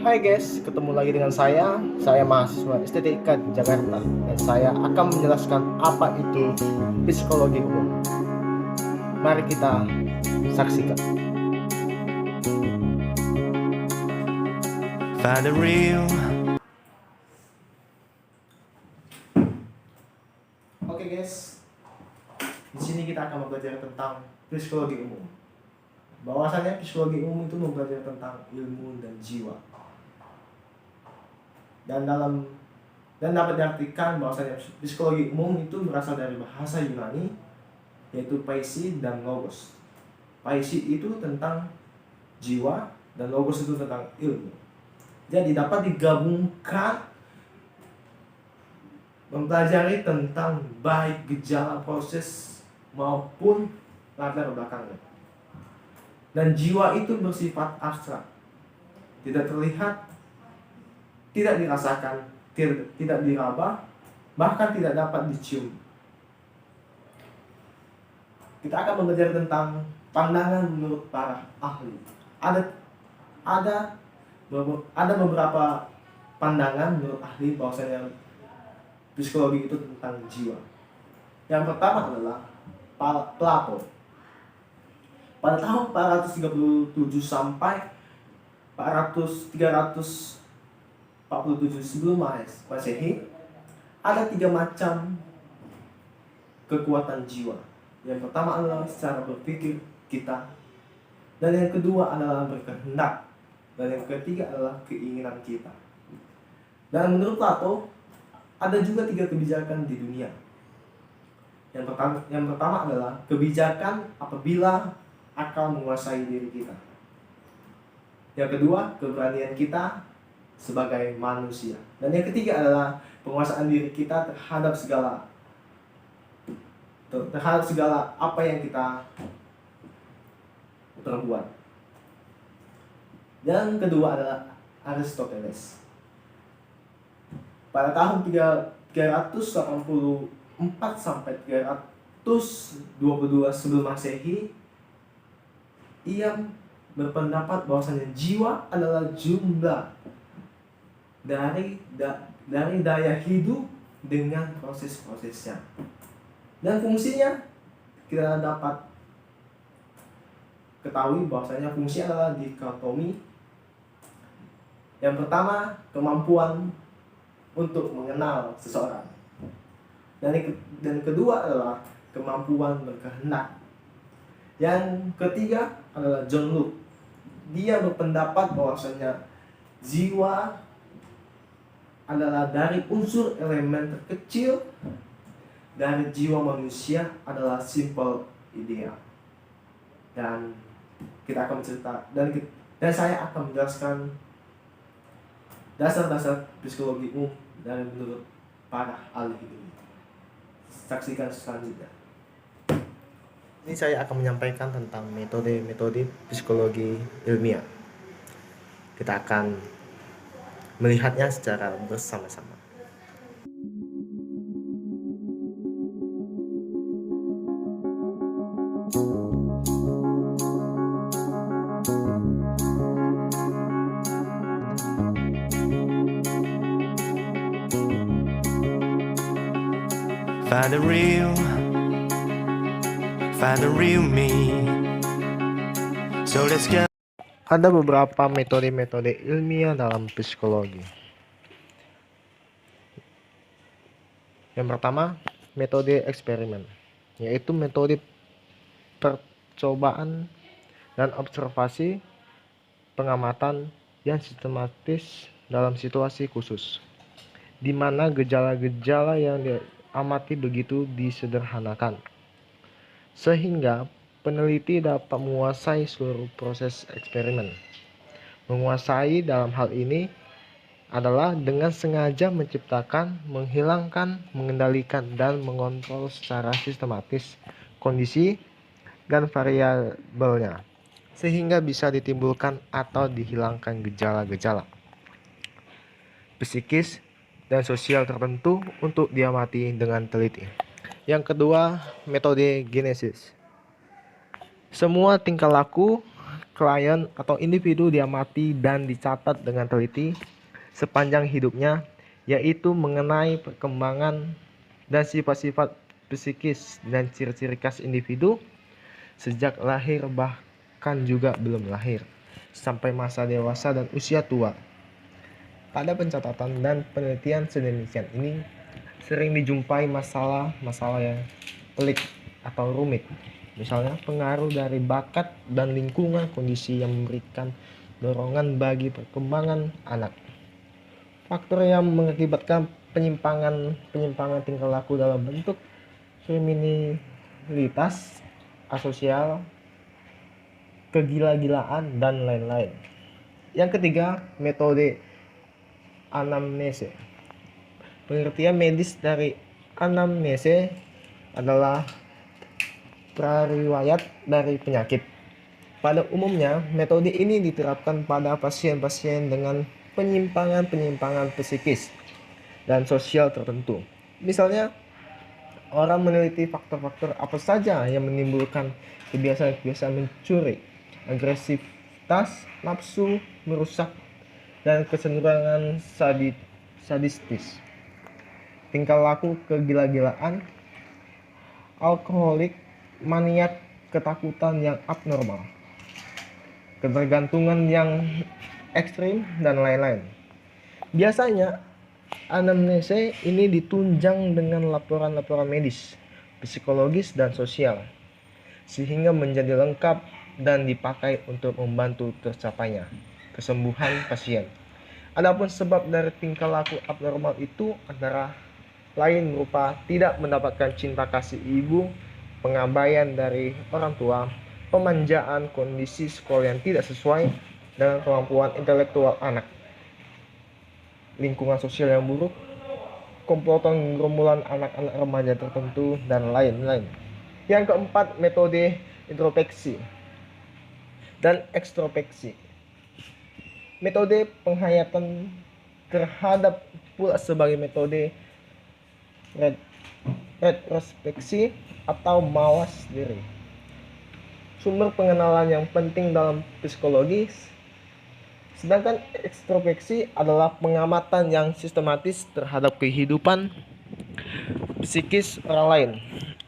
Hai guys, ketemu lagi dengan saya mahasiswa Estetika Jakarta, dan saya akan menjelaskan apa itu psikologi umum. Mari kita saksikan. Find the real. Oke guys, di sini kita akan belajar tentang psikologi umum. Bahwasanya psikologi umum itu mempelajari tentang ilmu dan jiwa. Dan dapat diartikan bahwasanya psikologi umum itu berasal dari bahasa Yunani, yaitu paisi dan logos. Paisi itu tentang jiwa dan logos itu tentang ilmu. Jadi dapat digabungkan mempelajari tentang baik gejala proses maupun latar belakangnya. Dan jiwa itu bersifat abstrak, tidak terlihat, tidak dirasakan, tidak diraba, bahkan tidak dapat dicium. Kita akan belajar tentang pandangan menurut para ahli. Ada beberapa pandangan menurut ahli bahwasanya psikologi itu tentang jiwa. Yang pertama adalah Plato. Pada tahun 437 sampai 347 sebelum Masehi, ada 3 macam kekuatan jiwa. Yang pertama adalah secara berpikir kita, dan yang kedua adalah berkehendak, dan yang ketiga adalah keinginan kita. Dan menurut Plato, ada juga 3 kebijakan di dunia. Yang pertama adalah kebijakan apabila akal menguasai diri kita. Yang kedua, keberanian kita sebagai manusia. Dan yang ketiga adalah penguasaan diri kita terhadap segala apa yang kita perbuat. Yang kedua adalah Aristoteles. Pada tahun 384 sampai 322 sebelum Masehi, ia berpendapat bahwasanya jiwa adalah jumlah dari daya hidup dengan proses-prosesnya. Dan fungsinya kita dapat ketahui bahwasanya fungsi adalah dikotomi. Yang pertama, kemampuan untuk mengenal seseorang. Dan kedua adalah kemampuan berkehendak. Yang ketiga adalah John Locke. Dia berpendapat bahwasanya jiwa adalah dari unsur elemen terkecil dari jiwa manusia adalah simple idea. Dan kita akan cerita dan saya akan menjelaskan dasar-dasar psikologi umum dari menurut para ahli ini. Saksikan selanjutnya. Ini saya akan menyampaikan tentang metode-metode psikologi ilmiah. Kita akan melihatnya secara bersama-sama. Find the real me. So let's go. Ada beberapa metode-metode ilmiah dalam psikologi. Yang pertama, metode eksperimen, yaitu metode percobaan dan observasi pengamatan yang sistematis dalam situasi khusus, di mana gejala-gejala yang diamati begitu disederhanakan, sehingga peneliti dapat menguasai seluruh proses eksperimen. Menguasai dalam hal ini adalah dengan sengaja menciptakan, menghilangkan, mengendalikan, dan mengontrol secara sistematis kondisi dan variabelnya, sehingga bisa ditimbulkan atau dihilangkan gejala-gejala psikis dan sosial tertentu untuk diamati dengan teliti. Yang kedua, metode genesis. Semua tingkah laku, klien atau individu diamati dan dicatat dengan teliti sepanjang hidupnya, yaitu mengenai perkembangan dan sifat-sifat psikis dan ciri-ciri khas individu sejak lahir bahkan juga belum lahir sampai masa dewasa dan usia tua. Pada pencatatan dan penelitian sedemikian ini sering dijumpai masalah-masalah yang pelik atau rumit. Misalnya pengaruh dari bakat dan lingkungan, kondisi yang memberikan dorongan bagi perkembangan anak. Faktor yang mengakibatkan penyimpangan tingkah laku dalam bentuk kriminalitas, asosial, kegila-gilaan, dan lain-lain. Yang ketiga, metode anamnese. Pengertian medis dari anamnese adalah prariwayat dari penyakit. Pada umumnya, metode ini diterapkan pada pasien-pasien dengan penyimpangan psikis dan sosial tertentu. Misalnya, orang meneliti faktor-faktor apa saja yang menimbulkan kebiasaan-kebiasaan mencuri, agresivitas, nafsu merusak, dan kecenderungan sadistis, tingkah laku kegila-gilaan, alkoholik, maniak, ketakutan yang abnormal, ketergantungan yang ekstrim, dan lain-lain. Biasanya anamnese ini ditunjang dengan laporan-laporan medis, psikologis, dan sosial, sehingga menjadi lengkap dan dipakai untuk membantu tercapainya kesembuhan pasien. Adapun sebab dari tingkah laku abnormal itu antara lain berupa tidak mendapatkan cinta kasih ibu, pengabaian dari orang tua, pemanjaan, kondisi sekolah yang tidak sesuai dengan kemampuan intelektual anak, lingkungan sosial yang buruk, komplotan gerombolan anak-anak remaja tertentu, dan lain-lain. Yang keempat, metode introspeksi dan ekstrospeksi. Metode penghayatan terhadap pula sebagai metode retrospeksi atau mawas diri. Sumber pengenalan yang penting dalam psikologis. Sedangkan ekstrospeksi adalah pengamatan yang sistematis terhadap kehidupan psikis orang lain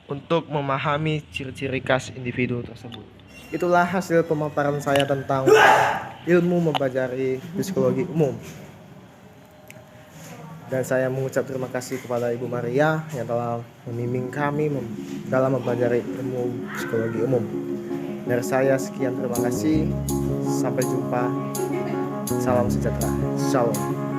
untuk memahami ciri-ciri khas individu tersebut. Itulah hasil pemaparan saya tentang ilmu mempelajari psikologi umum. Dan saya mengucap terima kasih kepada Ibu Maria yang telah membimbing kami dalam mempelajari ilmu psikologi umum. Dari saya sekian, terima kasih. Sampai jumpa. Salam sejahtera. Shalom.